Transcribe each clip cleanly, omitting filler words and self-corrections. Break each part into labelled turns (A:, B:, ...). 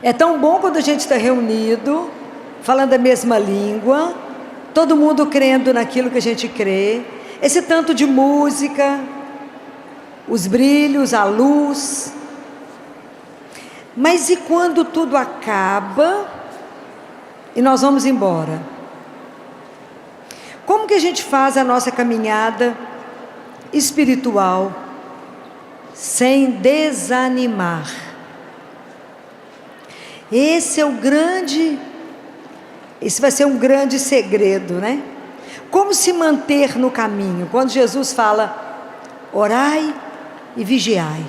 A: É tão bom quando a gente está reunido, falando a mesma língua, todo mundo crendo naquilo que a gente crê, esse tanto de música, os brilhos, a luz. Mas e quando tudo acaba e nós vamos embora? Como que a gente faz a nossa caminhada espiritual sem desanimar? Esse vai ser um grande segredo, né? Como se manter no caminho? Quando Jesus fala, orai e vigiai.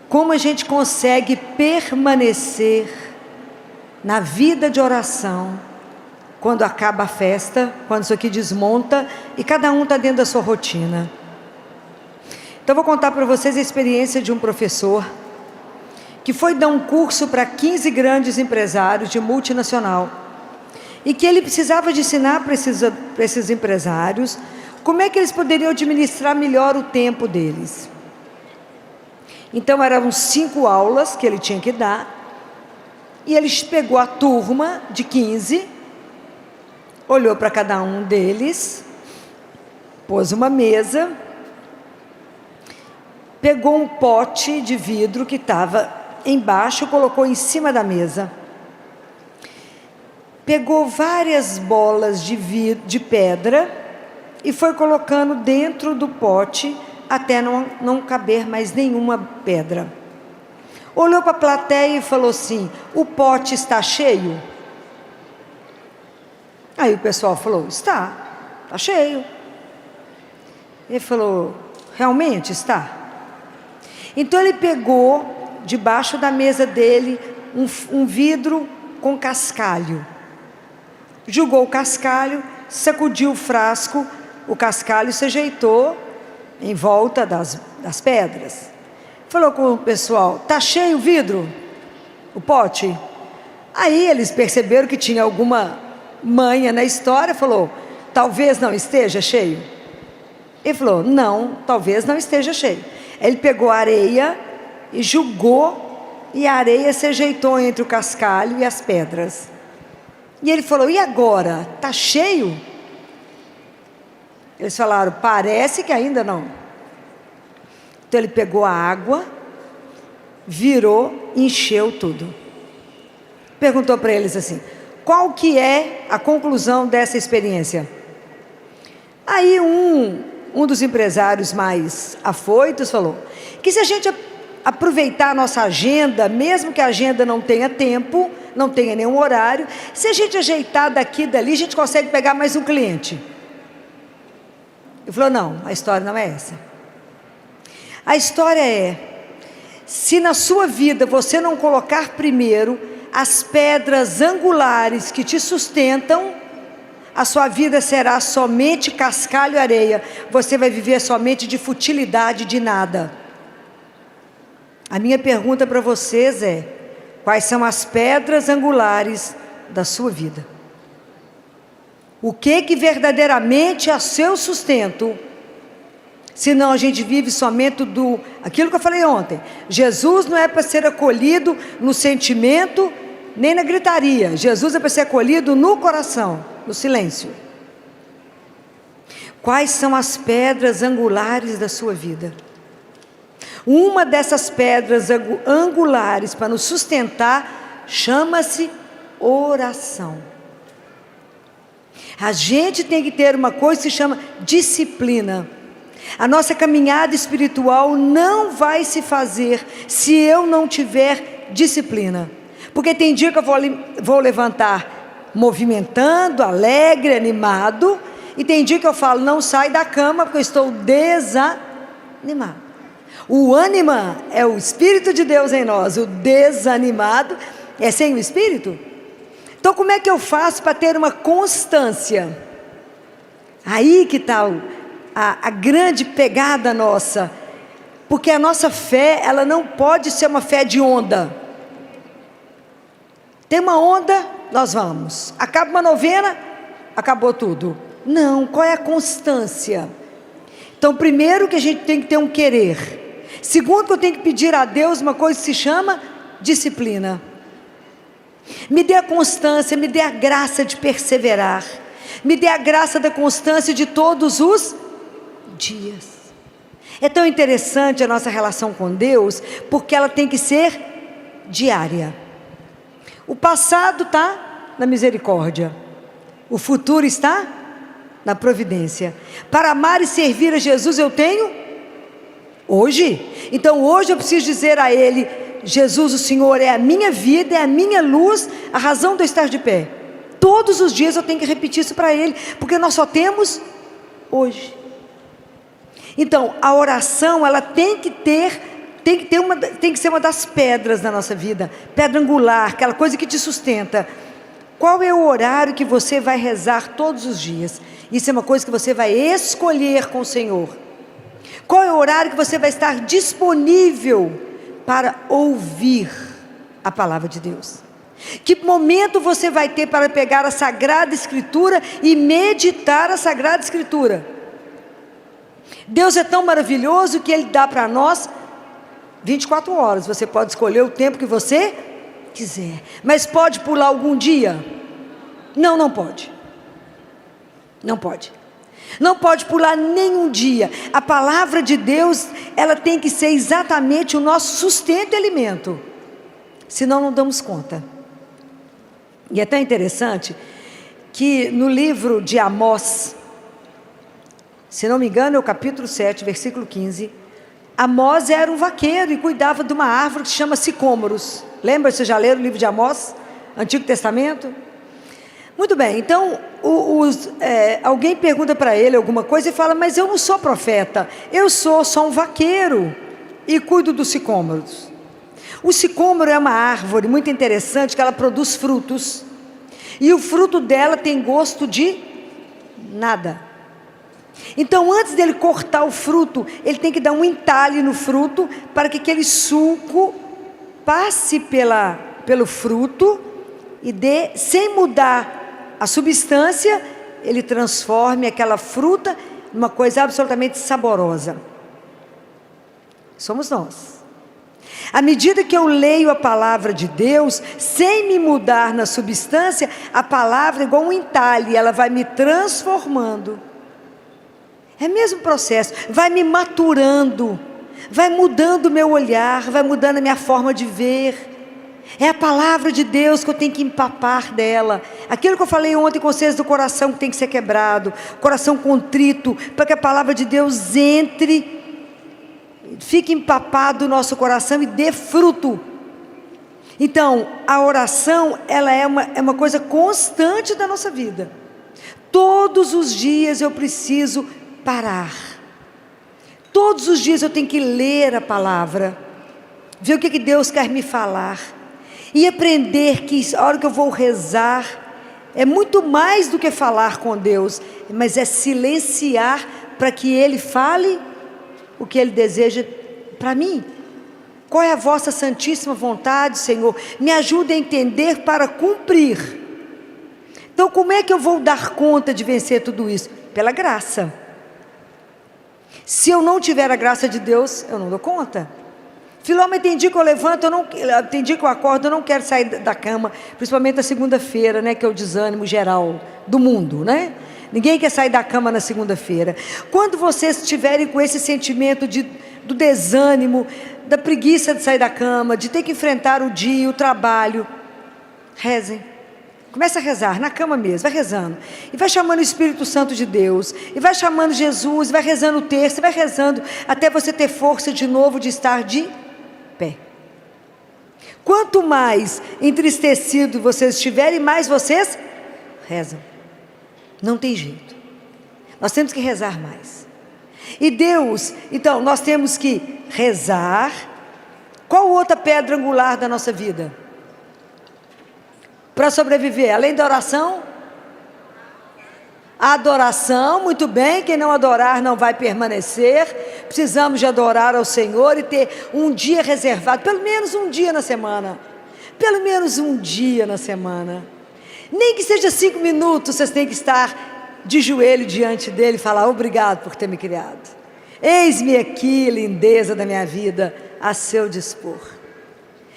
A: Como a gente consegue permanecer na vida de oração quando acaba a festa, quando isso aqui desmonta e cada um está dentro da sua rotina? Então vou contar para vocês a experiência de um professor que foi dar um curso para 15 grandes empresários de multinacional e que ele precisava de ensinar para esses empresários como é que eles poderiam administrar melhor o tempo deles. Então eram 5 aulas que ele tinha que dar, e ele pegou a turma de 15, olhou para cada um deles, pôs uma mesa, pegou um pote de vidro que estava embaixo, colocou em cima da mesa, pegou várias bolas de pedra e foi colocando dentro do pote até não caber mais nenhuma pedra. Olhou para a plateia e falou assim, o pote está cheio? Aí o pessoal falou, está cheio. Ele falou, realmente está? Então ele pegou, debaixo da mesa dele, um vidro com cascalho. Jogou o cascalho, sacudiu o frasco, o cascalho se ajeitou em volta das pedras. Falou com o pessoal, está cheio o vidro? O pote? Aí eles perceberam que tinha alguma manha na história, falou, talvez não esteja cheio. Ele falou, não, talvez não esteja cheio. Ele pegou a areia e jogou, e a areia se ajeitou entre o cascalho e as pedras. E ele falou, e agora? Está cheio? Eles falaram, parece que ainda não. Então ele pegou a água, virou, encheu tudo. Perguntou para eles assim, qual que é a conclusão dessa experiência? Aí um dos empresários mais afoitos falou, que se a gente aproveitar a nossa agenda, mesmo que a agenda não tenha tempo, não tenha nenhum horário, se a gente ajeitar daqui e dali, a gente consegue pegar mais um cliente. Ele falou, não, a história não é essa. A história é, se na sua vida você não colocar primeiro as pedras angulares que te sustentam, a sua vida será somente cascalho e areia. Você vai viver somente de futilidade, de nada. A minha pergunta para vocês é, quais são as pedras angulares da sua vida? O que verdadeiramente é seu sustento? Senão a gente vive somente aquilo que eu falei ontem. Jesus não é para ser acolhido no sentimento, nem na gritaria. Jesus é para ser acolhido no coração, no silêncio. Quais são as pedras angulares da sua vida? Uma dessas pedras angulares para nos sustentar chama-se oração. A gente tem que ter uma coisa que se chama disciplina. A nossa caminhada espiritual não vai se fazer se eu não tiver disciplina. Porque tem dia que eu vou levantar movimentando, alegre, animado, e tem dia que eu falo, não sai da cama porque eu estou desanimado. O ânima é o Espírito de Deus em nós, o desanimado é sem o Espírito. Então como é que eu faço para ter uma constância? Aí que está a grande pegada nossa, porque a nossa fé, ela não pode ser uma fé de onda. Tem uma onda, nós vamos. Acaba uma novena, acabou tudo. Não, qual é a constância? Então, primeiro que a gente tem que ter um querer. Segundo que eu tenho que pedir a Deus uma coisa que se chama disciplina. Me dê a constância, me dê a graça de perseverar. Me dê a graça da constância de todos os dias. É tão interessante a nossa relação com Deus, porque ela tem que ser diária. O passado está na misericórdia. O futuro está na providência. Para amar e servir a Jesus eu tenho hoje. Então hoje eu preciso dizer a Ele: Jesus, o Senhor é a minha vida, é a minha luz, a razão de eu estar de pé. Todos os dias eu tenho que repetir isso para Ele, porque nós só temos hoje. Então a oração, ela tem que ser uma das pedras da nossa vida, pedra angular, aquela coisa que te sustenta. Qual é o horário que você vai rezar todos os dias? Isso é uma coisa que você vai escolher com o Senhor. Qual é o horário que você vai estar disponível para ouvir a palavra de Deus? Que momento você vai ter para pegar a Sagrada Escritura e meditar a Sagrada Escritura? Deus é tão maravilhoso que Ele dá para nós 24 horas. Você pode escolher o tempo que você quiser. Mas pode pular algum dia? Não, não pode. Não pode. Não pode pular nenhum dia. A palavra de Deus, ela tem que ser exatamente o nosso sustento e alimento. Senão não damos conta. E é tão interessante que no livro de Amós, se não me engano é o capítulo 7, versículo 15, Amós era um vaqueiro e cuidava de uma árvore que se chama sicômoros. Lembra? Você já leram o livro de Amós? Antigo Testamento? Muito bem, então alguém pergunta para ele alguma coisa e fala: mas eu não sou profeta, eu sou só um vaqueiro e cuido dos sicômoros. O sicômoro é uma árvore muito interessante, que ela produz frutos, e o fruto dela tem gosto de nada. Então antes dele cortar o fruto, ele tem que dar um entalhe no fruto, para que aquele suco passe pelo fruto, e sem mudar a substância, ele transforme aquela fruta numa coisa absolutamente saborosa. Somos nós. À medida que eu leio a palavra de Deus, sem me mudar na substância, a palavra é igual um entalhe, ela vai me transformando. É o mesmo processo, vai me maturando, vai mudando o meu olhar, vai mudando a minha forma de ver. É a palavra de Deus que eu tenho que empapar dela. Aquilo que eu falei ontem com vocês do coração que tem que ser quebrado, coração contrito, para que a palavra de Deus entre, fique empapado no nosso coração e dê fruto. Então, a oração, ela é uma coisa constante da nossa vida. Todos os dias eu preciso parar. Todos os dias eu tenho que ler a palavra, ver o que Deus quer me falar. E aprender que a hora que eu vou rezar, é muito mais do que falar com Deus, mas é silenciar para que Ele fale o que Ele deseja para mim. Qual é a vossa santíssima vontade, Senhor? Me ajude a entender para cumprir. Então como é que eu vou dar conta de vencer tudo isso? Pela graça. Se eu não tiver a graça de Deus, eu não dou conta. Filomena, tem dia que eu levanto, tem dia que eu acordo, eu não quero sair da cama, principalmente na segunda-feira, né, que é o desânimo geral do mundo, né? Ninguém quer sair da cama na segunda-feira. Quando vocês estiverem com esse sentimento do desânimo, da preguiça de sair da cama, de ter que enfrentar o dia, o trabalho, rezem. Começa a rezar, na cama mesmo, vai rezando. E vai chamando o Espírito Santo de Deus, e vai chamando Jesus, vai rezando o texto, vai rezando, até você ter força de novo de estar de pé. Quanto mais entristecido vocês estiverem, mais vocês rezam. Não tem jeito. Nós temos que rezar mais. E Deus, então, nós temos que rezar. Qual outra pedra angular da nossa vida? Para sobreviver, além da oração? A adoração, muito bem, quem não adorar não vai permanecer. Precisamos de adorar ao Senhor e ter um dia reservado, pelo menos um dia na semana. Pelo menos um dia na semana. Nem que seja 5 minutos, vocês têm que estar de joelho diante dele e falar: obrigado por ter me criado. Eis-me aqui, lindeza da minha vida, a seu dispor.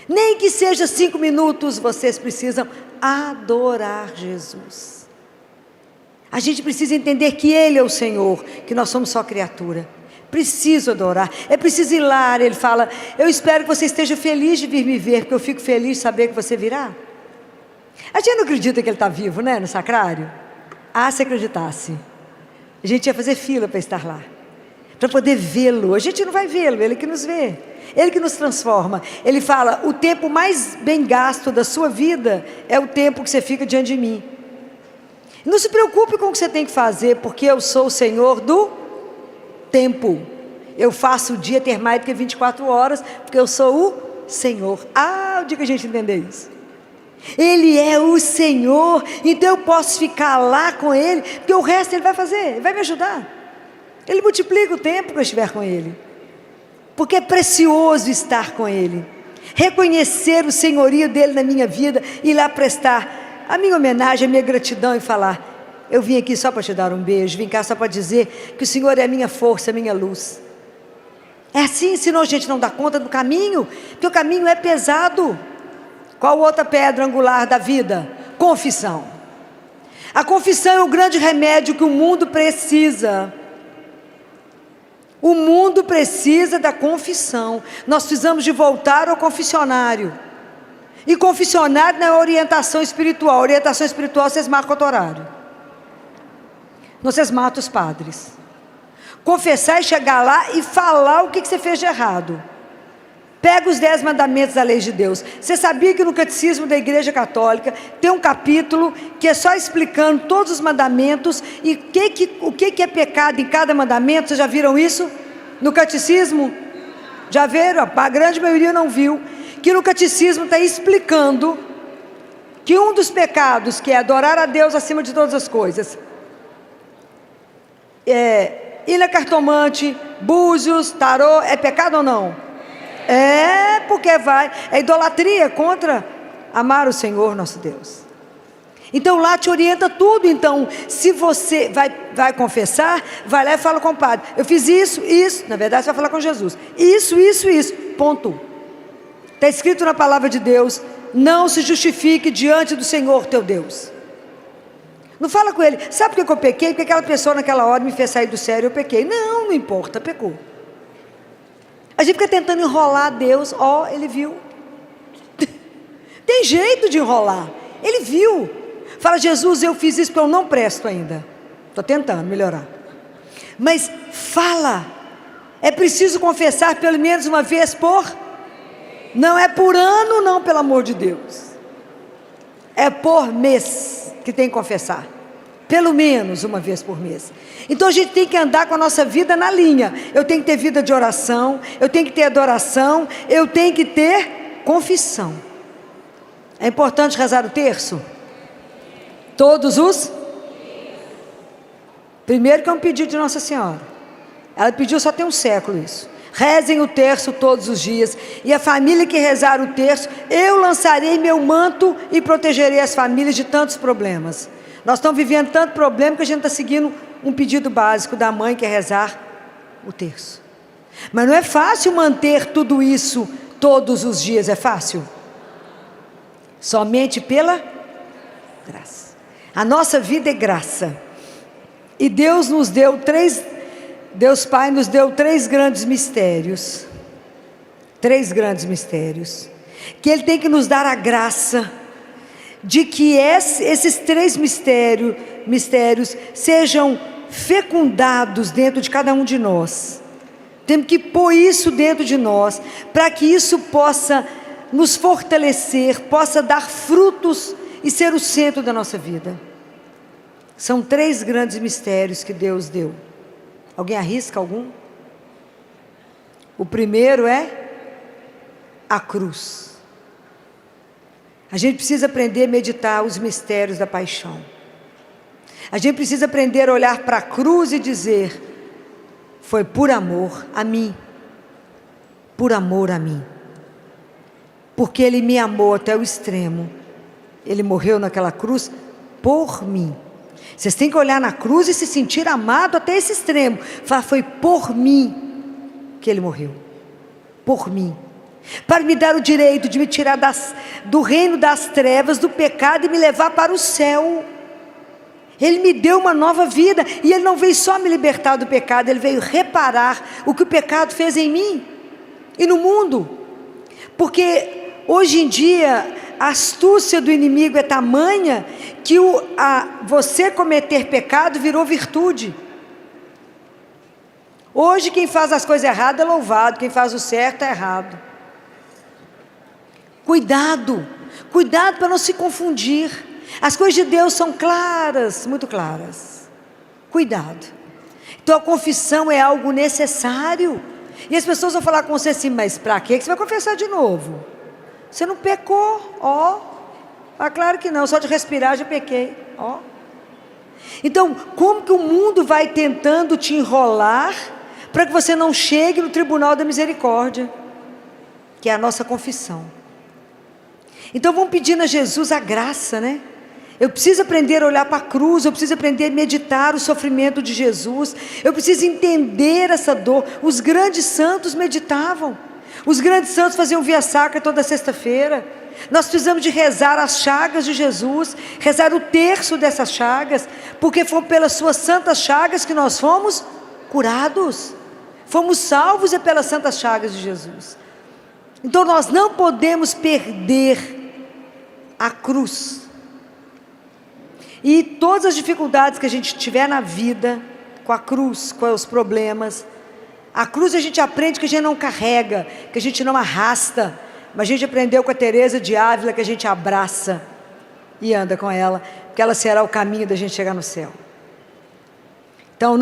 A: Nem que seja 5 minutos, vocês precisam adorar Jesus. A gente precisa entender que Ele é o Senhor, que nós somos só criatura. Preciso adorar, é preciso ir lá. Ele fala: eu espero que você esteja feliz de vir me ver, porque eu fico feliz de saber que você virá. A gente não acredita que Ele está vivo, né, no sacrário? Ah, se acreditasse, a gente ia fazer fila para estar lá, para poder vê-lo. A gente não vai vê-lo, Ele que nos vê, Ele que nos transforma. Ele fala: o tempo mais bem gasto da sua vida é o tempo que você fica diante de mim. Não se preocupe com o que você tem que fazer, porque eu sou o Senhor do tempo. Eu faço o dia ter mais do que 24 horas, porque eu sou o Senhor. O dia que a gente entender isso, Ele é o Senhor, então eu posso ficar lá com Ele, porque o resto Ele vai fazer, Ele vai me ajudar. Ele multiplica o tempo que eu estiver com Ele, porque é precioso estar com Ele, reconhecer o senhorio dEle na minha vida, e ir lá prestar a minha homenagem, a minha gratidão, e falar: eu vim aqui só para te dar um beijo, vim cá só para dizer que o Senhor é a minha força, a minha luz. É assim, senão a gente não dá conta do caminho, porque o caminho é pesado. Qual outra pedra angular da vida? Confissão. A confissão é o grande remédio que o mundo precisa. O mundo precisa da confissão. Nós precisamos de voltar ao confessionário. E confessionário não é orientação espiritual. Orientação espiritual vocês marcam outro horário. Vocês matam os padres. Confessar e chegar lá e falar o que você fez de errado. Pega os 10 mandamentos da lei de Deus. Você sabia que no catecismo da Igreja Católica tem um capítulo que é só explicando todos os mandamentos e o que é pecado em cada mandamento? Vocês já viram isso no catecismo? Já viram? A grande maioria não viu. Que no catecismo está explicando que um dos pecados, que é adorar a Deus acima de todas as coisas, ir na cartomante, búzios, tarô, é pecado ou não? É, porque é idolatria contra amar o Senhor nosso Deus. Então lá te orienta tudo. Então, se você vai confessar, vai lá e fala com o padre: eu fiz isso, na verdade você vai falar com Jesus, isso, ponto. Está escrito na palavra de Deus: não se justifique diante do Senhor teu Deus. Não fala com ele: sabe por que eu pequei? Porque aquela pessoa naquela hora me fez sair do sério, eu pequei. Não importa, pecou. A gente fica tentando enrolar Deus. Ele viu. Tem jeito de enrolar. Ele viu. Fala: Jesus, eu fiz isso porque eu não presto ainda. Estou tentando melhorar. Mas fala. É preciso confessar pelo menos uma vez não é por ano, não, pelo amor de Deus. É por mês que tem que confessar. Pelo menos uma vez por mês. Então a gente tem que andar com a nossa vida na linha. Eu tenho que ter vida de oração, eu tenho que ter adoração, eu tenho que ter confissão. É importante rezar o terço? Todos os? Primeiro que é um pedido de Nossa Senhora. Ela pediu, só tem um século isso. Rezem o terço todos os dias, e a família que rezar o terço, eu lançarei meu manto e protegerei as famílias de tantos problemas. Nós estamos vivendo tanto problema que a gente está seguindo um pedido básico da mãe, que é rezar o terço. Mas não é fácil manter tudo isso todos os dias, é fácil? Somente pela graça. A nossa vida é graça. E Deus Pai nos deu 3 grandes mistérios. 3 grandes mistérios. Que Ele tem que nos dar a graça de que esses 3 mistérios sejam fecundados dentro de cada um de nós. Temos que pôr isso dentro de nós, para que isso possa nos fortalecer, possa dar frutos e ser o centro da nossa vida. São 3 grandes mistérios que Deus deu. Alguém arrisca algum? O primeiro é a cruz. A gente precisa aprender a meditar os mistérios da paixão. A gente precisa aprender a olhar para a cruz e dizer: foi por amor a mim. Por amor a mim. Porque Ele me amou até o extremo. Ele morreu naquela cruz por mim. Vocês têm que olhar na cruz e se sentir amado até esse extremo. Falar, foi por mim que ele morreu. Por mim. Para me dar o direito de me tirar do reino das trevas, do pecado, e me levar para o céu. Ele me deu uma nova vida, e Ele não veio só me libertar do pecado, Ele veio reparar o que o pecado fez em mim e no mundo. Porque hoje em dia a astúcia do inimigo é tamanha que você cometer pecado virou virtude. Hoje quem faz as coisas erradas é louvado, quem faz o certo é errado. Cuidado, cuidado para não se confundir. As coisas de Deus são claras, muito claras. Cuidado. Então a confissão é algo necessário. E as pessoas vão falar com você assim, mas para que você vai confessar de novo? Você não pecou, ó. Ah, claro que não, só de respirar já pequei, ó. Então, como que o mundo vai tentando te enrolar para que você não chegue no tribunal da misericórdia, que é a nossa confissão? Então vamos pedindo a Jesus a graça, né? Eu preciso aprender a olhar para a cruz, eu preciso aprender a meditar o sofrimento de Jesus, eu preciso entender essa dor. Os grandes santos meditavam, os grandes santos faziam via sacra toda sexta-feira. Nós precisamos de rezar as chagas de Jesus, rezar o terço dessas chagas, porque foi pelas suas santas chagas que nós fomos curados, fomos salvos pelas santas chagas de Jesus. Então nós não podemos perder a cruz. E todas as dificuldades que a gente tiver na vida, com a cruz, com os problemas, a cruz a gente aprende que a gente não carrega, que a gente não arrasta, mas a gente aprendeu com a Teresa de Ávila que a gente abraça e anda com ela, porque ela será o caminho da gente chegar no céu. Então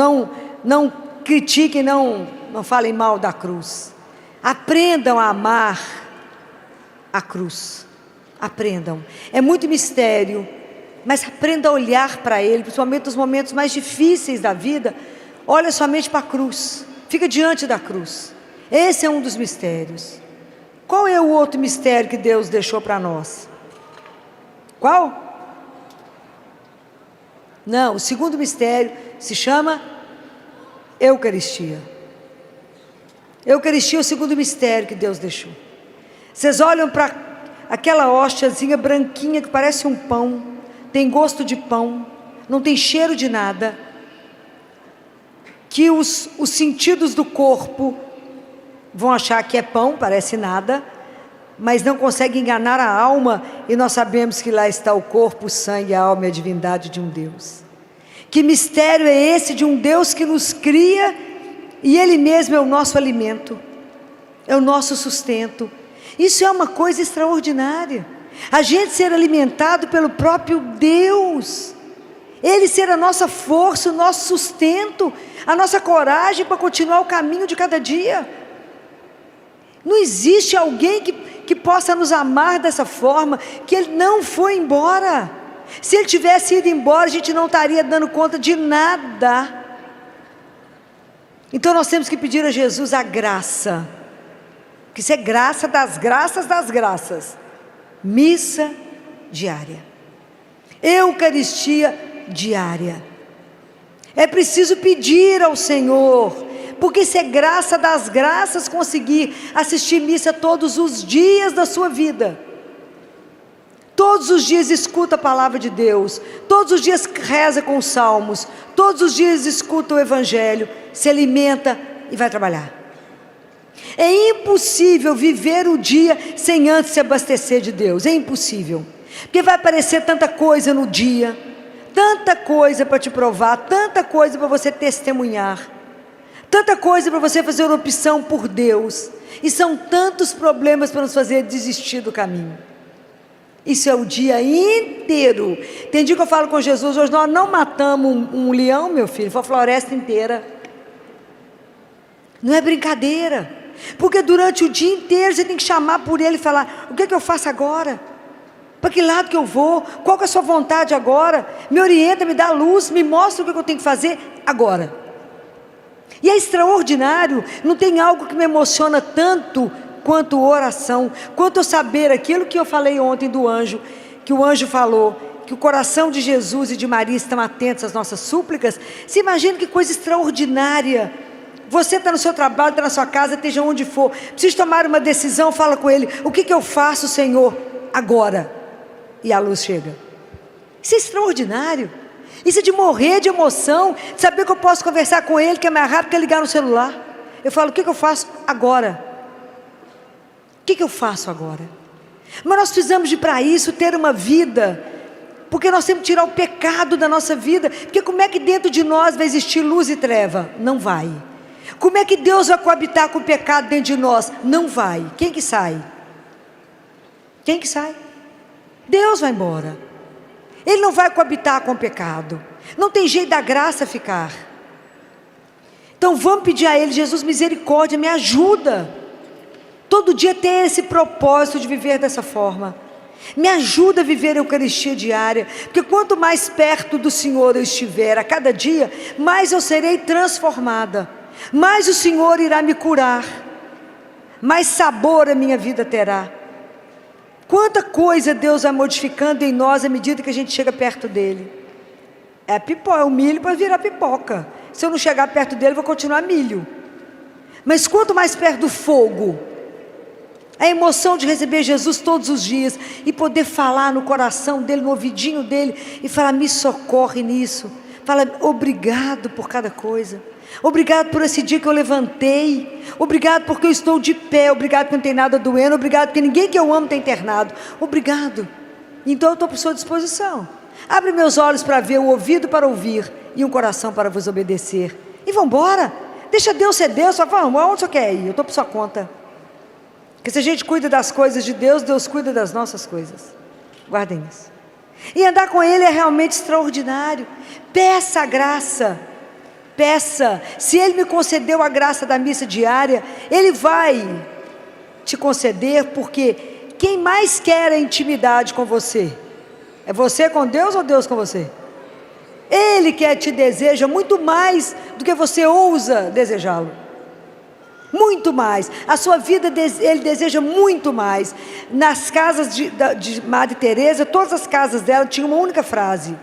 A: não critiquem, não falem mal da cruz. Aprendam a amar a cruz. Aprendam. É muito mistério, mas aprenda a olhar para ele, principalmente nos momentos mais difíceis da vida. Olha somente para a cruz, fica diante da cruz. Esse é um dos mistérios. Qual é o outro mistério que Deus deixou para nós? Qual? Não, o segundo mistério se chama Eucaristia. Eucaristia é o segundo mistério que Deus deixou. Vocês olham para aquela hóstiazinha branquinha que parece um pão, tem gosto de pão, não tem cheiro de nada, que os sentidos do corpo vão achar que é pão, parece nada, mas não consegue enganar a alma, e nós sabemos que lá está o corpo, o sangue, a alma e a divindade de um Deus. Que mistério é esse de um Deus que nos cria, e Ele mesmo é o nosso alimento, é o nosso sustento. Isso é uma coisa extraordinária, a gente ser alimentado pelo próprio Deus, Ele ser a nossa força, o nosso sustento, a nossa coragem para continuar o caminho de cada dia. Não existe alguém que possa nos amar dessa forma, que Ele não foi embora. Se Ele tivesse ido embora, a gente não estaria dando conta de nada. Então nós temos que pedir a Jesus a graça, que isso é graça das graças das graças. Missa diária, Eucaristia diária. É preciso pedir ao Senhor, porque isso é graça das graças, conseguir assistir missa todos os dias da sua vida. Todos os dias escuta a palavra de Deus, todos os dias reza com os salmos, todos os dias escuta o Evangelho, se alimenta e vai trabalhar. É impossível viver o dia sem antes se abastecer de Deus, é impossível, porque vai aparecer tanta coisa no dia, tanta coisa para te provar, tanta coisa para você testemunhar, tanta coisa para você fazer uma opção por Deus, e são tantos problemas para nos fazer desistir do caminho. Isso é o dia inteiro. Tem dia que eu falo com Jesus, hoje nós não matamos um leão, meu filho, foi a floresta inteira. Não é brincadeira, porque durante o dia inteiro você tem que chamar por ele e falar, o que é que eu faço agora? Para que lado que eu vou? Qual que é a sua vontade agora? Me orienta, me dá luz, me mostra o que eu tenho que fazer agora. E é extraordinário, não tem algo que me emociona tanto quanto oração, quanto eu saber aquilo que eu falei ontem do anjo, que o anjo falou, que o coração de Jesus e de Maria estão atentos às nossas súplicas, se imagina que coisa extraordinária. Você está no seu trabalho, está na sua casa, esteja onde for, precisa tomar uma decisão, fala com Ele: o que eu faço, Senhor, agora? E a luz chega. Isso é extraordinário. Isso é de morrer de emoção, de saber que eu posso conversar com Ele, que é mais rápido que ligar no celular. Eu falo: o que eu faço agora? O que eu faço agora? Mas nós precisamos de, para isso, ter uma vida, porque nós temos que tirar o pecado da nossa vida. Porque como é que dentro de nós vai existir luz e treva? Não vai. Como é que Deus vai coabitar com o pecado dentro de nós? Não vai. Quem que sai? Quem que sai? Deus vai embora. Ele não vai coabitar com o pecado. Não tem jeito da graça ficar. Então vamos pedir a Ele: Jesus, misericórdia, me ajuda. Todo dia ter esse propósito de viver dessa forma. Me ajuda a viver a Eucaristia diária. Porque quanto mais perto do Senhor eu estiver a cada dia, mais eu serei transformada. Mais o Senhor irá me curar. Mais sabor a minha vida terá. Quanta coisa Deus vai modificando em nós à medida que a gente chega perto dEle. É o milho para virar pipoca. Se eu não chegar perto dEle, eu vou continuar milho. Mas quanto mais perto do fogo, a emoção de receber Jesus todos os dias e poder falar no coração dEle, no ouvidinho dEle, e falar: me socorre nisso. Fala: obrigado por cada coisa. Obrigado por esse dia que eu levantei. Obrigado porque eu estou de pé. Obrigado porque não tem nada doendo. Obrigado porque ninguém que eu amo está internado. Obrigado. Então eu estou por sua disposição. Abre meus olhos para ver, o ouvido para ouvir e um coração para vos obedecer. E vamos embora. Deixa Deus ser Deus. Só vamos, aonde você quer ir? Eu estou por sua conta. Porque se a gente cuida das coisas de Deus, Deus cuida das nossas coisas. Guardem isso. E andar com Ele é realmente extraordinário. Peça a graça. Peça. Se Ele me concedeu a graça da missa diária, Ele vai te conceder, porque quem mais quer a intimidade com você? É você com Deus ou Deus com você? Ele quer, te deseja muito mais do que você ousa desejá-lo. Muito mais. A sua vida Ele deseja muito mais. Nas casas de Madre Teresa, todas as casas dela tinham uma única frase: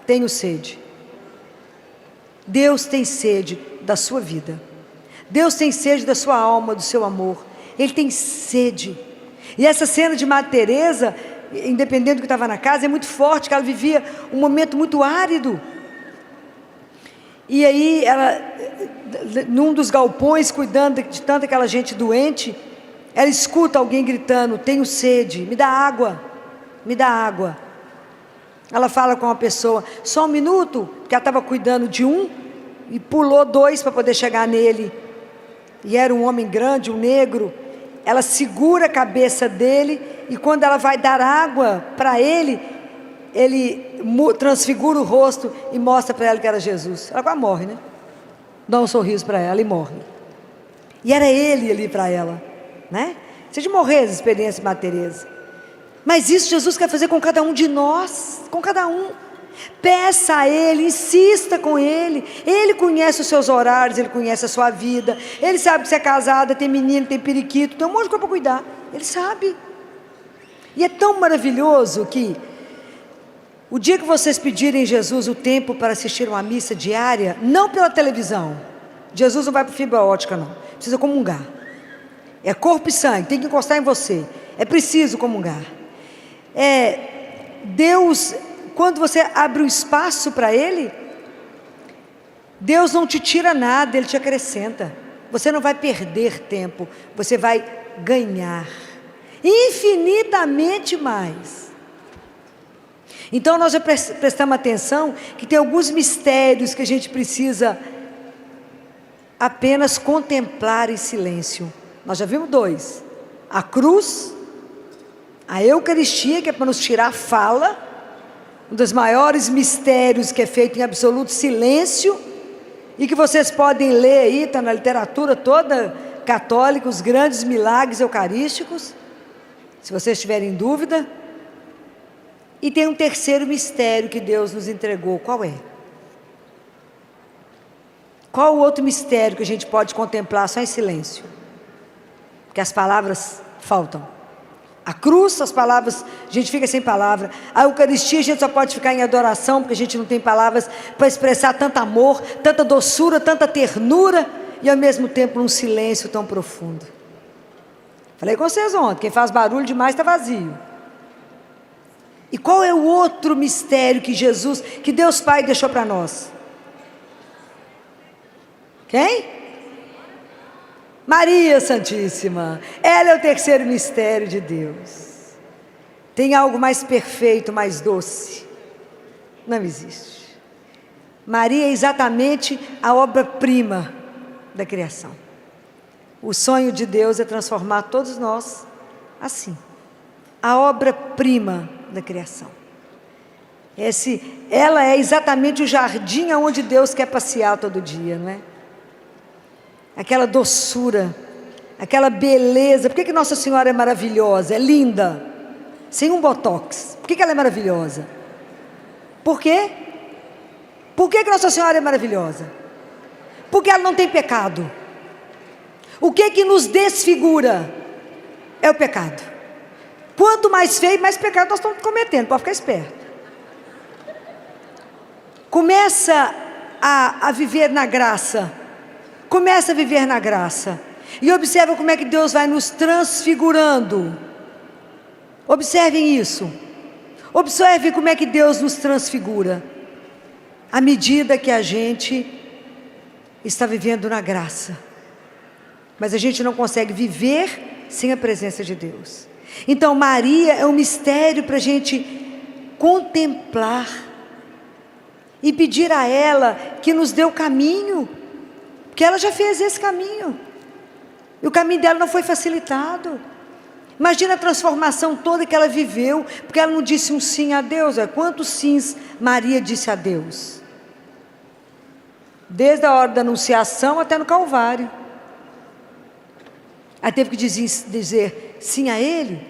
A: tenho sede. Deus tem sede da sua vida. Deus tem sede da sua alma, do seu amor. Ele tem sede. E essa cena de Madre Teresa, independente do que estava na casa, é muito forte, que ela vivia um momento muito árido. E aí ela, num dos galpões, cuidando de tanta aquela gente doente, ela escuta alguém gritando: tenho sede, me dá água, me dá água. Ela fala com uma pessoa: só um minuto, porque ela estava cuidando de um, e pulou dois para poder chegar nele, e era um homem grande, um negro. Ela segura a cabeça dele, e quando ela vai dar água para ele, ele transfigura o rosto e mostra para ela que era Jesus. Ela quase morre, né? Dá um sorriso para ela e morre. E era ele ali para ela, né? Você de morrer as experiências de Madre Teresa. Mas isso Jesus quer fazer com cada um de nós, com cada um. Peça a Ele, insista com Ele. Ele conhece os seus horários, Ele conhece a sua vida. Ele sabe que você é casada, tem menino, tem periquito, tem um monte de coisa para cuidar. Ele sabe. E é tão maravilhoso que o dia que vocês pedirem Jesus o tempo para assistir uma missa diária, não pela televisão. Jesus não vai para fibra ótica, não. Precisa comungar. É corpo e sangue, tem que encostar em você. É preciso comungar. Deus, quando você abre um espaço para Ele, Deus não te tira nada, Ele te acrescenta. Você não vai perder tempo, você vai ganhar infinitamente mais. Então nós já prestamos atenção que tem alguns mistérios que a gente precisa apenas contemplar em silêncio. Nós já vimos dois: a cruz, a Eucaristia, que é para nos tirar a fala, um dos maiores mistérios que é feito em absoluto silêncio, e que vocês podem ler aí, está na literatura toda católica, os grandes milagres eucarísticos, se vocês tiverem dúvida. E tem um terceiro mistério que Deus nos entregou. Qual é? Qual o outro mistério que a gente pode contemplar só em silêncio? Porque as palavras faltam. A cruz, as palavras, a gente fica sem palavra. A Eucaristia a gente só pode ficar em adoração, porque a gente não tem palavras para expressar tanto amor, tanta doçura, tanta ternura, e ao mesmo tempo um silêncio tão profundo. Falei com vocês ontem, quem faz barulho demais está vazio. E qual é o outro mistério que Jesus, que Deus Pai deixou para nós? Quem? Maria Santíssima. Ela é o terceiro mistério de Deus. Tem algo mais perfeito, mais doce? Não existe. Maria é exatamente a obra-prima da criação. O sonho de Deus é transformar todos nós assim. A obra-prima da criação. Ela é exatamente o jardim onde Deus quer passear todo dia, não é? Aquela doçura, aquela beleza. Por que Nossa Senhora é maravilhosa, é linda, sem um botox? Por que ela é maravilhosa? Por quê? Por que Nossa Senhora é maravilhosa? Porque ela não tem pecado. O que nos desfigura? É o pecado. Quanto mais feio, mais pecado nós estamos cometendo, pode ficar esperto. Começa a viver na graça. Começa a viver na graça. E observa como é que Deus vai nos transfigurando. Observem isso. Observe como é que Deus nos transfigura. À medida que a gente está vivendo na graça. Mas a gente não consegue viver sem a presença de Deus. Então Maria é um mistério para a gente contemplar. E pedir a ela que nos dê o caminho. Porque ela já fez esse caminho. E o caminho dela não foi facilitado. Imagina a transformação toda que ela viveu. Porque ela não disse um sim a Deus. Quantos sims Maria disse a Deus? Desde a hora da anunciação até no Calvário. Ela teve que dizer sim a Ele.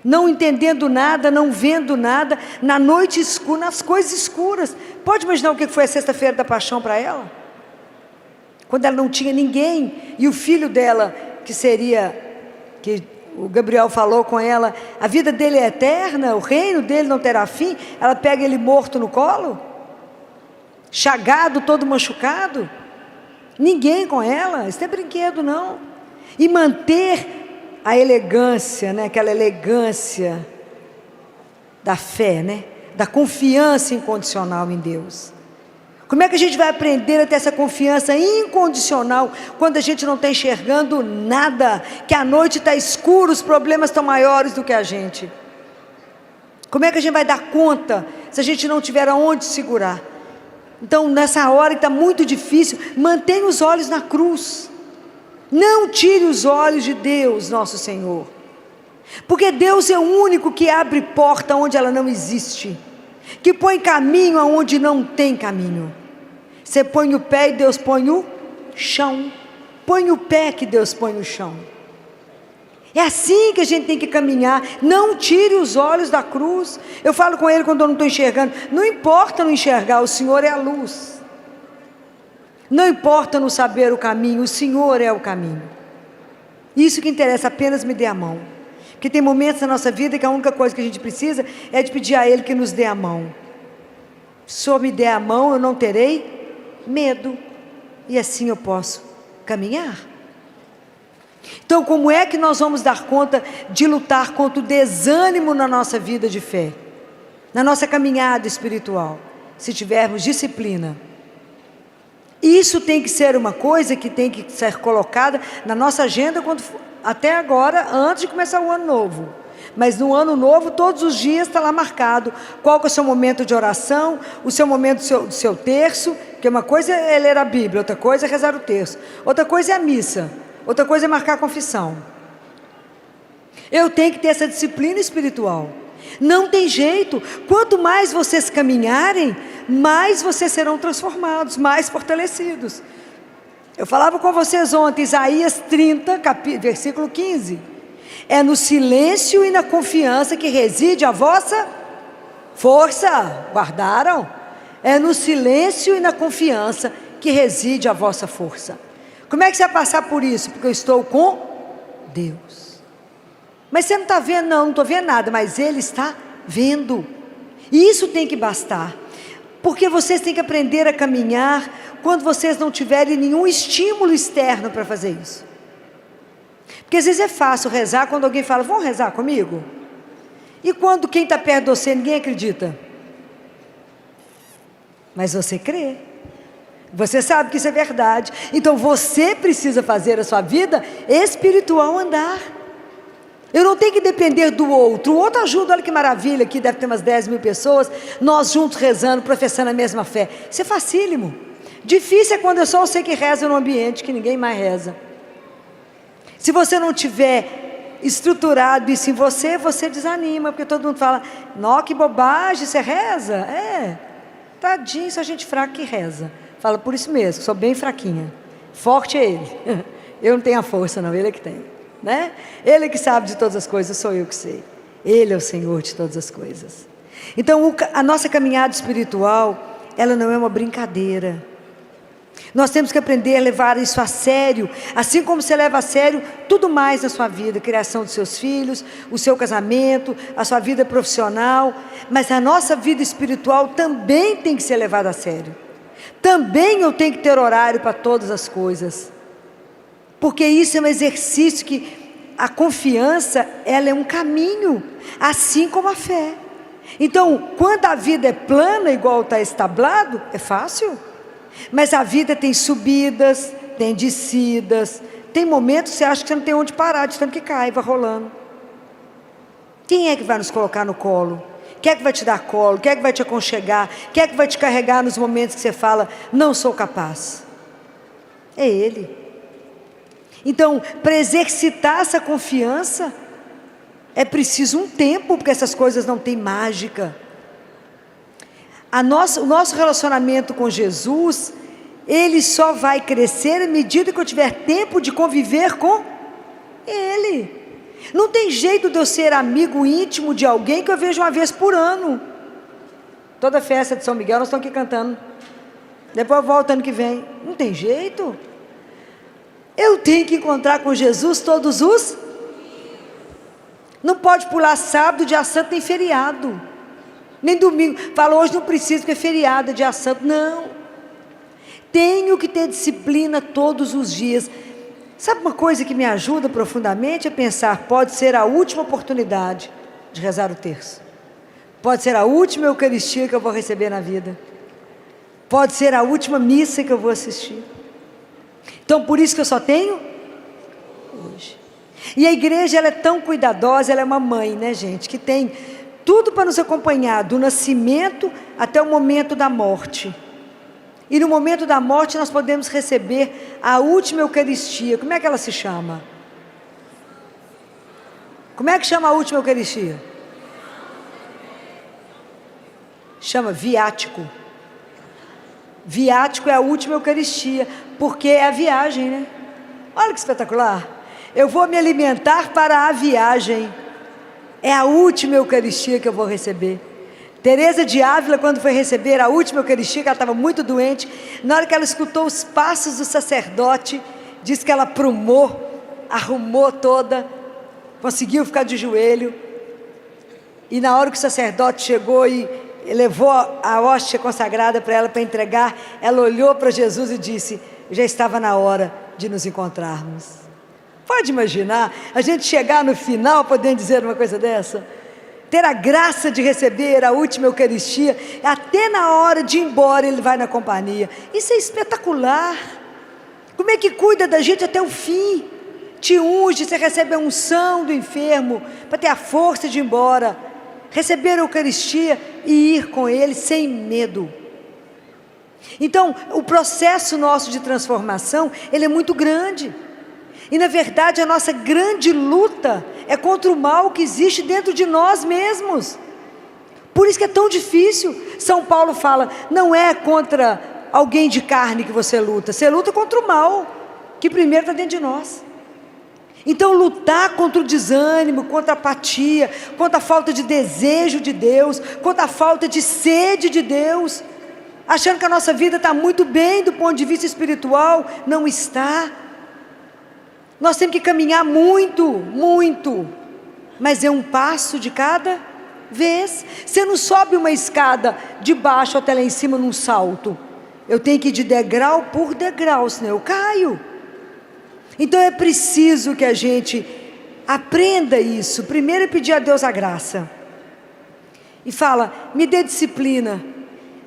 A: Não entendendo nada, não vendo nada, na noite escura, nas coisas escuras. Pode imaginar o que foi a sexta-feira da paixão para ela? Quando ela não tinha ninguém, e o filho dela, que o Gabriel falou com ela, a vida dele é eterna, o reino dele não terá fim, ela pega ele morto no colo, chagado, todo machucado, ninguém com ela, isso não é brinquedo não, e manter a elegância, né? Aquela elegância da fé, né? Da confiança incondicional em Deus. Como é que a gente vai aprender a ter essa confiança incondicional quando a gente não está enxergando nada, que a noite está escura, os problemas estão maiores do que a gente? Como é que a gente vai dar conta se a gente não tiver aonde segurar? Então nessa hora que está muito difícil, mantenha os olhos na cruz. Não tire os olhos de Deus, nosso Senhor, porque Deus é o único que abre porta onde ela não existe, que põe caminho aonde não tem caminho. Você põe o pé e Deus põe o chão. Põe o pé que Deus põe no chão. É assim que a gente tem que caminhar. Não tire os olhos da cruz. Eu falo com ele quando eu não estou enxergando. Não importa não enxergar, o Senhor é a luz. Não importa não saber o caminho, o Senhor é o caminho. Isso que interessa, apenas me dê a mão. Porque tem momentos na nossa vida que a única coisa que a gente precisa é de pedir a Ele que nos dê a mão. Se o Senhor me der a mão, eu não terei medo. E assim eu posso caminhar. Então, como é que nós vamos dar conta de lutar contra o desânimo na nossa vida de fé? Na nossa caminhada espiritual? Se tivermos disciplina. Isso tem que ser uma coisa que tem que ser colocada na nossa agenda até agora, antes de começar o ano novo. Mas no ano novo, todos os dias está lá marcado qual que é o seu momento de oração, o seu momento do seu terço, porque uma coisa é ler a Bíblia, outra coisa é rezar o terço, outra coisa é a missa, outra coisa é marcar a confissão. Eu tenho que ter essa disciplina espiritual. Não tem jeito. Quanto mais vocês caminharem, mais vocês serão transformados, mais fortalecidos. Eu falava com vocês ontem, Isaías 30, versículo 15. É no silêncio e na confiança que reside a vossa força. Guardaram? É no silêncio e na confiança que reside a vossa força. Como é que você vai passar por isso? Porque eu estou com Deus. Mas você não está vendo? Não estou vendo nada, mas Ele está vendo. E isso tem que bastar. Porque vocês têm que aprender a caminhar quando vocês não tiverem nenhum estímulo externo para fazer isso. Porque às vezes é fácil rezar quando alguém fala, vamos rezar comigo? E quando quem está perto de você, ninguém acredita. Mas você crê. Você sabe que isso é verdade. Então você precisa fazer a sua vida espiritual andar. Eu não tenho que depender do outro. O outro ajuda, olha que maravilha, aqui deve ter umas 10 mil pessoas, nós juntos rezando, professando a mesma fé. Isso é facílimo. Difícil é quando é só você que reza no ambiente, que ninguém mais reza. Se você não tiver estruturado isso em você, você desanima, porque todo mundo fala, nó, que bobagem, você reza? É, tadinho, só gente fraca que reza. Fala por isso mesmo, sou bem fraquinha. Forte é ele. Eu não tenho a força não, ele é que tem, né? Ele é que sabe de todas as coisas, sou eu que sei. Ele é o Senhor de todas as coisas. Então a nossa caminhada espiritual, ela não é uma brincadeira. Nós temos que aprender a levar isso a sério, assim como você leva a sério tudo mais na sua vida, a criação dos seus filhos, o seu casamento, a sua vida profissional, mas a nossa vida espiritual também tem que ser levada a sério. Também eu tenho que ter horário para todas as coisas, porque isso é um exercício que a confiança, ela é um caminho, assim como a fé. Então, quando a vida é plana, igual está establado, é fácil. Mas a vida tem subidas, tem descidas, tem momentos que você acha que você não tem onde parar, de tanto que cai, vai rolando. Quem é que vai nos colocar no colo? Quem é que vai te dar colo? Quem é que vai te aconchegar? Quem é que vai te carregar nos momentos que você fala, não sou capaz? É Ele. Então, para exercitar essa confiança, é preciso um tempo, porque essas coisas não têm mágica. O nosso relacionamento com Jesus, ele só vai crescer à medida que eu tiver tempo de conviver com Ele. Não tem jeito de eu ser amigo íntimo de alguém que eu vejo uma vez por ano. Toda festa de São Miguel nós estamos aqui cantando. Depois eu volto ano que vem. Não tem jeito. Eu tenho que encontrar com Jesus todos os... Não pode pular sábado, dia santo, nem feriado. Nem domingo. Fala, hoje não preciso porque é feriado, é dia santo. Não. Tenho que ter disciplina todos os dias. Sabe uma coisa que me ajuda profundamente? É pensar, pode ser a última oportunidade de rezar o terço. Pode ser a última Eucaristia que eu vou receber na vida. Pode ser a última missa que eu vou assistir. Então, por isso que eu só tenho hoje. E a igreja, ela é tão cuidadosa, ela é uma mãe, né, gente? Que tem tudo para nos acompanhar, do nascimento até o momento da morte. E no momento da morte nós podemos receber a última Eucaristia. Como é que ela se chama? Como é que chama a última Eucaristia? Chama viático. Viático é a última Eucaristia, porque é a viagem, né? Olha que espetacular. Eu vou me alimentar para a viagem. É a última Eucaristia que eu vou receber. Teresa de Ávila, quando foi receber a última Eucaristia, que ela estava muito doente, na hora que ela escutou os passos do sacerdote, disse que ela aprumou, arrumou toda, conseguiu ficar de joelho, e na hora que o sacerdote chegou e levou a hóstia consagrada para ela, para entregar, ela olhou para Jesus e disse, já estava na hora de nos encontrarmos. Pode imaginar, a gente chegar no final podendo dizer uma coisa dessa? Ter a graça de receber a última Eucaristia, até na hora de ir embora ele vai na companhia. Isso é espetacular. Como é que cuida da gente até o fim? Te unge, você recebe a unção do enfermo, para ter a força de ir embora, receber a Eucaristia e ir com ele sem medo. Então, o processo nosso de transformação, ele é muito grande. E na verdade a nossa grande luta é contra o mal que existe dentro de nós mesmos. Por isso que é tão difícil. São Paulo fala, não é contra alguém de carne que você luta contra o mal, que primeiro está dentro de nós. Então lutar contra o desânimo, contra a apatia, contra a falta de desejo de Deus, contra a falta de sede de Deus, achando que a nossa vida está muito bem do ponto de vista espiritual, não está. Nós temos que caminhar muito, muito. mas é um passo de cada vez. Você não sobe uma escada de baixo até lá em cima num salto. Eu tenho que ir de degrau por degrau, senão eu caio. Então é preciso que a gente aprenda isso. Primeiro é pedir a Deus a graça. E fala, me dê disciplina,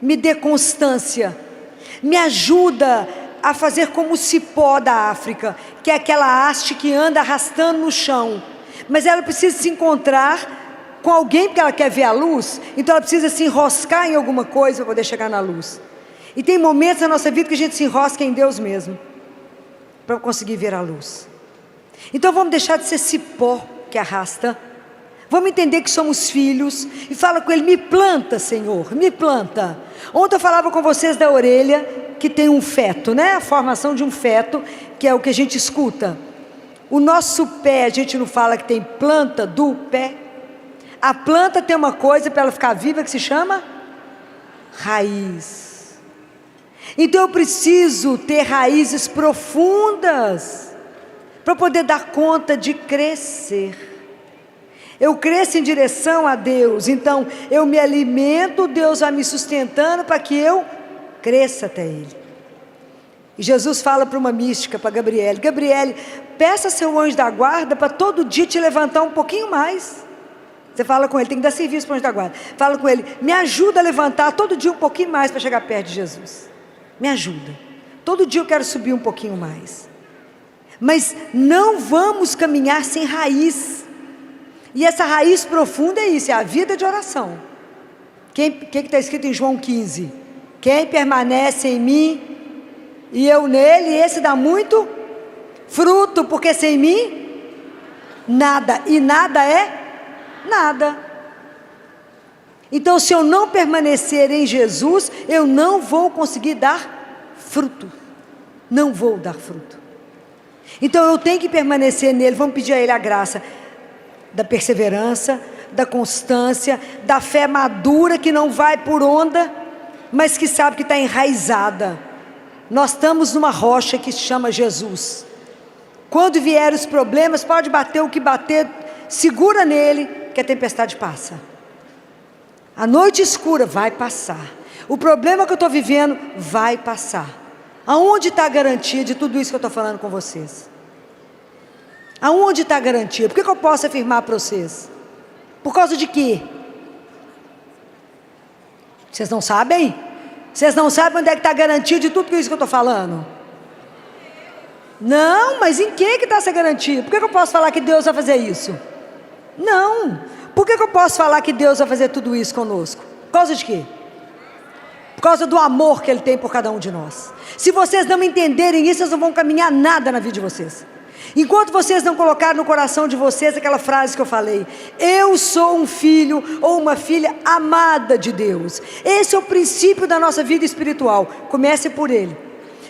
A: me dê constância, me ajuda a fazer como o cipó da África, que é aquela haste que anda arrastando no chão. Mas ela precisa se encontrar com alguém porque ela quer ver a luz, então ela precisa se enroscar em alguma coisa para poder chegar na luz. E tem momentos na nossa vida que a gente se enrosca em Deus mesmo, para conseguir ver a luz. Então vamos deixar de ser cipó que arrasta. Vamos entender que somos filhos. E fala com Ele, me planta, Senhor, me planta. Ontem eu falava com vocês da orelha, que tem um feto, né? A formação de um feto, que é o que a gente escuta. O nosso pé, a gente não fala que tem planta do pé. A planta tem uma coisa para ela ficar viva que se chama raiz. Então eu preciso ter raízes profundas para poder dar conta de crescer. Eu cresço em direção a Deus, então eu me alimento, Deus vai me sustentando para que eu cresça até Ele. E Jesus fala para uma mística, para Gabriele, Gabriele, peça seu anjo da guarda para todo dia te levantar um pouquinho mais. Você fala com ele, tem que dar serviço para o anjo da guarda. Fala com ele, me ajuda a levantar todo dia um pouquinho mais para chegar perto de Jesus. Me ajuda. Todo dia eu quero subir um pouquinho mais. Mas não vamos caminhar sem raiz. E essa raiz profunda é isso, é a vida de oração. O que está escrito em João 15? Quem permanece em mim e eu nele, esse dá muito fruto, porque sem mim, nada. E nada é nada. Então se eu não permanecer em Jesus, eu não vou conseguir dar fruto. Não vou dar fruto. Então eu tenho que permanecer nele. Vamos pedir a Ele a graça da perseverança, da constância, da fé madura que não vai por onda, mas que sabe que está enraizada. Nós estamos numa rocha que se chama Jesus. Quando vier os problemas, pode bater o que bater, segura nele, que a tempestade passa. A noite escura vai passar. O problema que eu estou vivendo vai passar. Aonde está a garantia de tudo isso que eu estou falando com vocês? Aonde está a garantia? Por que eu posso afirmar para vocês? Por causa de quê? Vocês não sabem? Vocês não sabem onde é que está a garantia de tudo isso que eu estou falando? Não, mas em que está essa garantia? Por que eu posso falar que Deus vai fazer isso? Não. Por que eu posso falar que Deus vai fazer tudo isso conosco? Por causa de quê? Por causa do amor que Ele tem por cada um de nós. Se vocês não entenderem isso, vocês não vão caminhar nada na vida de vocês. Enquanto vocês não colocarem no coração de vocês aquela frase que eu falei, eu sou um filho ou uma filha amada de Deus. Esse é o princípio da nossa vida espiritual. Comece por Ele.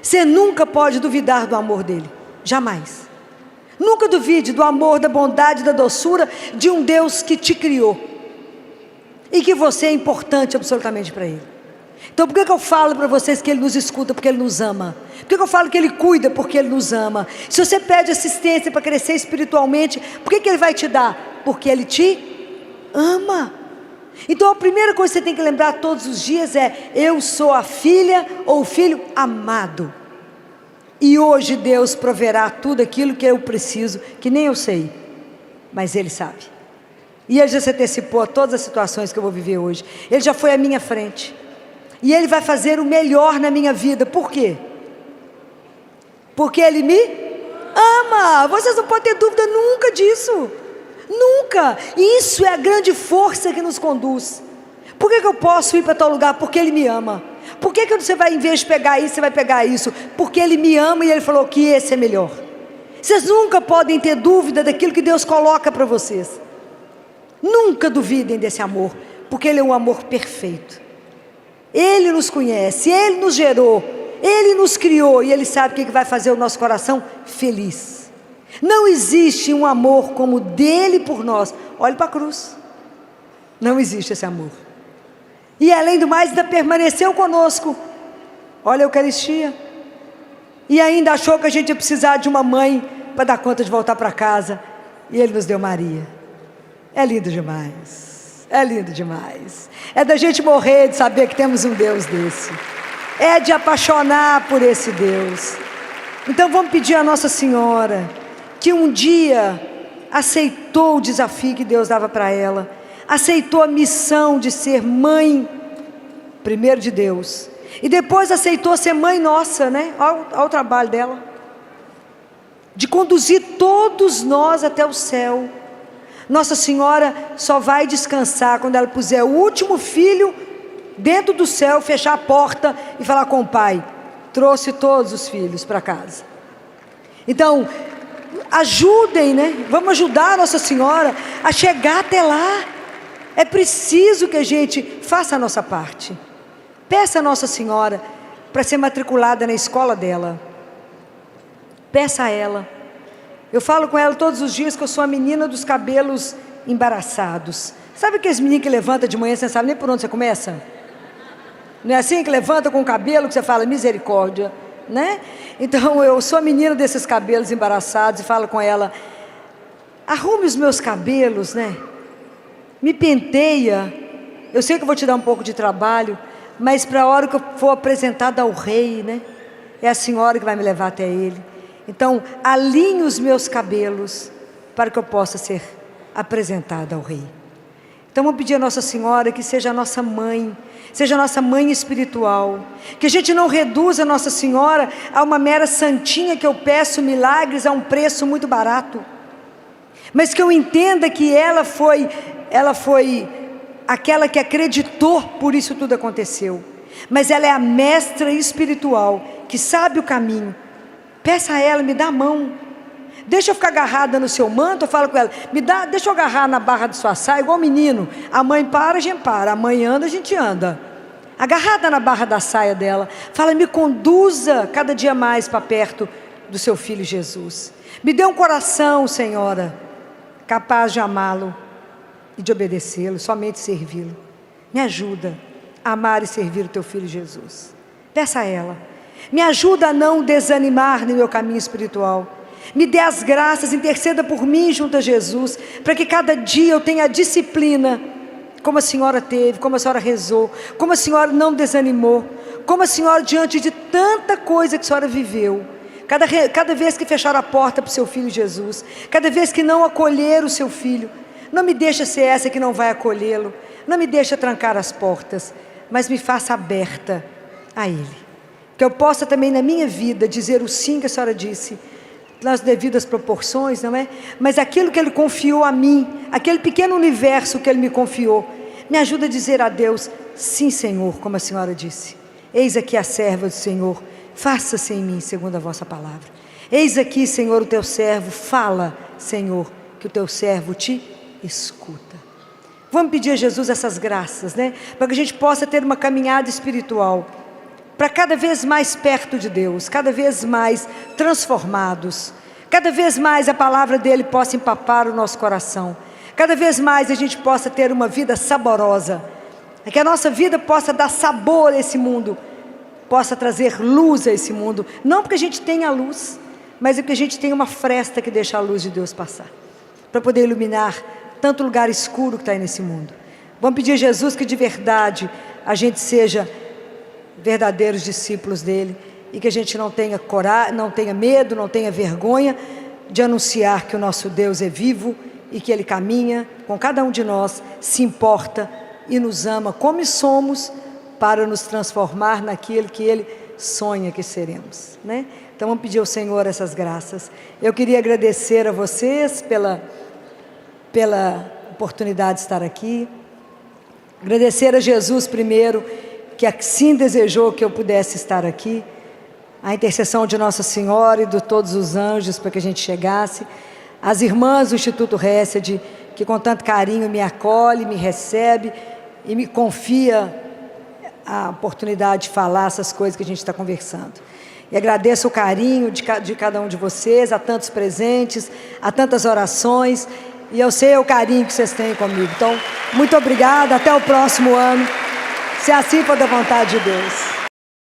A: Você nunca pode duvidar do amor dEle. Jamais. Nunca duvide do amor, da bondade, da doçura de um Deus que te criou. E que você é importante absolutamente para Ele. Então por que eu falo para vocês que Ele nos escuta? Porque Ele nos ama. Por que eu falo que Ele cuida? Porque Ele nos ama. Se você pede assistência para crescer espiritualmente, por que Ele vai te dar? Porque Ele te ama. Então a primeira coisa que você tem que lembrar todos os dias é, eu sou a filha ou o filho amado. E hoje Deus proverá tudo aquilo que eu preciso, que nem eu sei, mas Ele sabe. E Ele já se antecipou a todas as situações que eu vou viver hoje. Ele já foi à minha frente. E Ele vai fazer o melhor na minha vida. Por quê? Porque Ele me ama. Vocês não podem ter dúvida nunca disso. Nunca. Isso é a grande força que nos conduz. Por que eu posso ir para tal lugar? Porque Ele me ama. Por que você vai, em vez de pegar isso, você vai pegar isso? Porque Ele me ama e Ele falou que esse é melhor. Vocês nunca podem ter dúvida daquilo que Deus coloca para vocês. Nunca duvidem desse amor, porque Ele é um amor perfeito. Ele nos conhece, Ele nos gerou, Ele nos criou e Ele sabe o que vai fazer o nosso coração feliz. Não existe um amor como o dele por nós. Olhe para a cruz. Não existe esse amor. E além do mais, ainda permaneceu conosco. Olha a Eucaristia. E ainda achou que a gente ia precisar de uma mãe para dar conta de voltar para casa. E Ele nos deu Maria. É lindo demais, é lindo demais. É da gente morrer de saber que temos um Deus desse. É de apaixonar por esse Deus. Então vamos pedir a Nossa Senhora, que um dia aceitou o desafio que Deus dava para ela, aceitou a missão de ser mãe, primeiro de Deus, e depois aceitou ser mãe nossa, né? Olha o trabalho dela, de conduzir todos nós até o céu. Nossa Senhora só vai descansar quando ela puser o último filho dentro do céu, fechar a porta e falar com o Pai: trouxe todos os filhos para casa. Então, ajudem, né? Vamos ajudar a Nossa Senhora a chegar até lá. É preciso que a gente faça a nossa parte. Peça a Nossa Senhora para ser matriculada na escola dela. Peça a ela. Eu falo com ela todos os dias que eu sou a menina dos cabelos embaraçados. Sabe aqueles meninos que levanta de manhã, você não sabe nem por onde você começa? Não é assim que levanta com o cabelo que você fala misericórdia, né? Então eu sou a menina desses cabelos embaraçados e falo com ela: arrume os meus cabelos, né? Me penteia. Eu sei que eu vou te dar um pouco de trabalho, mas para a hora que eu for apresentada ao rei, né? É a senhora que vai me levar até ele. Então, alinhe os meus cabelos para que eu possa ser apresentada ao rei. Então, vamos pedir a Nossa Senhora que seja a nossa mãe, seja a nossa mãe espiritual, que a gente não reduza a Nossa Senhora a uma mera santinha que eu peço milagres a um preço muito barato, mas que eu entenda que ela foi aquela que acreditou, por isso tudo aconteceu, mas ela é a mestra espiritual, que sabe o caminho. Peça a ela: me dá a mão, deixa eu ficar agarrada no seu manto. Eu falo com ela: deixa eu agarrar na barra de sua saia, igual menino. A mãe para, a gente para, a mãe anda, a gente anda. Agarrada na barra da saia dela, fala: me conduza cada dia mais para perto do seu filho Jesus. Me dê um coração, Senhora, capaz de amá-lo e de obedecê-lo, somente servi-lo. Me ajuda a amar e servir o teu filho Jesus. Peça a ela. Me ajuda a não desanimar no meu caminho espiritual. Me dê as graças, interceda por mim junto a Jesus, para que cada dia eu tenha a disciplina, como a senhora teve, como a senhora rezou, como a senhora não desanimou, como a senhora, diante de tanta coisa que a senhora viveu, cada vez que fechar a porta para o seu filho Jesus, cada vez que não acolher o seu filho, não me deixa ser essa que não vai acolhê-lo, não me deixa trancar as portas, mas me faça aberta a Ele. Que eu possa também na minha vida dizer o sim que a senhora disse, nas devidas proporções, não é? Mas aquilo que Ele confiou a mim, aquele pequeno universo que Ele me confiou, me ajuda a dizer a Deus: sim, Senhor, como a senhora disse. Eis aqui a serva do Senhor, faça-se em mim segundo a vossa palavra. Eis aqui, Senhor, o teu servo, fala, Senhor, que o teu servo te escuta. Vamos pedir a Jesus essas graças, né? Para que a gente possa ter uma caminhada espiritual, para cada vez mais perto de Deus, cada vez mais transformados, cada vez mais a palavra dEle possa empapar o nosso coração, cada vez mais a gente possa ter uma vida saborosa, que a nossa vida possa dar sabor a esse mundo, possa trazer luz a esse mundo, não porque a gente tenha luz, mas é porque a gente tem uma fresta que deixa a luz de Deus passar, para poder iluminar tanto lugar escuro que está aí nesse mundo. Vamos pedir a Jesus que de verdade a gente seja verdadeiros discípulos dele, e que a gente não tenha coragem, não tenha medo, não tenha vergonha de anunciar que o nosso Deus é vivo e que Ele caminha com cada um de nós, se importa e nos ama como somos, para nos transformar naquilo que Ele sonha que seremos, né? Então vamos pedir ao Senhor essas graças. Eu queria agradecer a vocês pela oportunidade de estar aqui, agradecer a Jesus primeiro, que assim desejou que eu pudesse estar aqui, a intercessão de Nossa Senhora e de todos os anjos para que a gente chegasse, as irmãs do Instituto Hesed, que com tanto carinho me acolhe, me recebe e me confia a oportunidade de falar essas coisas que a gente está conversando. E agradeço o carinho de cada um de vocês, a tantos presentes, a tantas orações, e eu sei o carinho que vocês têm comigo. Então, muito obrigada, até o próximo ano, se assim for da vontade de Deus.